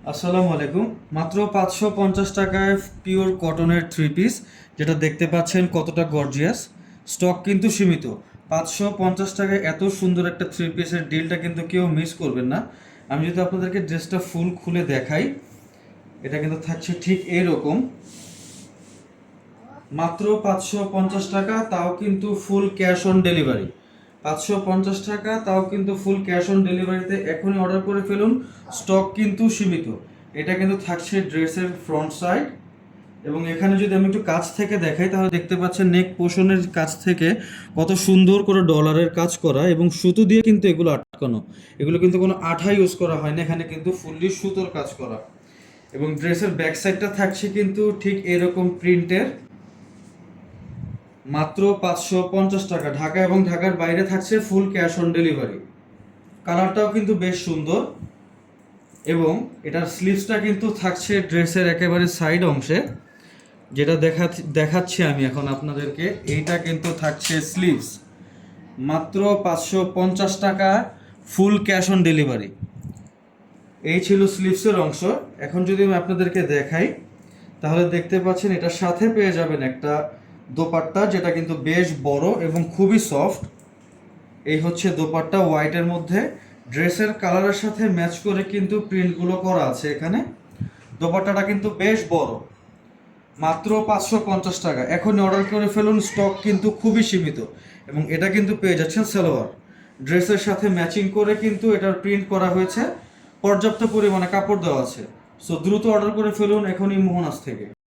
আসসালামু আলাইকুম। মাত্র 550 টাকায় পিওর কটনের থ্রি পিস, যেটা দেখতে পাচ্ছেন কতটা গর্জিয়াস। স্টক কিন্তু সীমিত। 550 টাকায় এত সুন্দর একটা থ্রি পিসের ডিলটা কিন্তু কেউ মিস করবেন না। আমি যদি আপনাদেরকে ড্রেসটা ফুল খুলে দেখাই, এটা কিন্তু থাকছে ঠিক এইরকম। মাত্র 550 টাকা, তাও কিন্তু ফুল ক্যাশ অন ডেলিভারি। 550 টাকা, তাও কিন্তু ফুল ক্যাশ অন ডেলিভারিতে এখনই অর্ডার করে ফেলুন। স্টক কিন্তু সীমিত। এটা কিন্তু থাকছে ড্রেসের ফ্রন্ট সাইড, এবং এখানে যদি আমি একটু কাছ থেকে দেখাই তাহলে দেখতে পাচ্ছেন নেক পোর্শনের কাছ থেকে কত সুন্দর করে ডলারের কাজ করা, এবং সুতো দিয়ে কিন্তু এগুলো আটকানো। এগুলো কিন্তু কোনো আঠা ইউজ করা হয় না, এখানে কিন্তু ফুললি সুতোর কাজ করা। এবং ড্রেসের ব্যাক সাইডটা থাকছে কিন্তু ঠিক এরকম প্রিন্টের। মাত্র 550 টাকা। ঢাকা এবং ঢাকার বাইরে থাকছে ফুল ক্যাশ অন ডেলিভারি। কালারটাও কিন্তু বেশ সুন্দর, এবং এটার স্লিভসটা কিন্তু থাকছে ড্রেসের একেবারে সাইড অংশে, যেটা দেখাচ্ছি আমি এখন আপনাদেরকে। এইটা কিন্তু থাকছে স্লিভস। মাত্র 550 টাকা, ফুল ক্যাশ অন ডেলিভারি। এই ছিল স্লিভসের অংশ। এখন যদি আমি আপনাদেরকে দেখাই তাহলে দেখতে পাচ্ছেন এটার সাথে পেয়ে যাবেন একটা দোপাট্টা, যেটা কিন্তু বেশ বড় এবং খুবই সফট। এই হচ্ছে দোপাট্টা হোয়াইটের মধ্যে। ড্রেসের কালারের সাথে ম্যাচ করে কিন্তু প্রিন্টগুলো করা আছে এখানে। দোপাট্টাটা কিন্তু বেশ বড়। মাত্র 550 টাকা, এখনই অর্ডার করে ফেলুন। স্টক কিন্তু খুবই সীমিত, এবং এটা কিন্তু পেয়ে যাচ্ছেন সালোয়ার। ড্রেসের সাথে ম্যাচিং করে কিন্তু এটার প্রিন্ট করা হয়েছে। পর্যাপ্ত পরিমাণে কাপড় দেওয়া আছে। সো দ্রুত অর্ডার করে ফেলুন এখনই মোহনাস থেকে।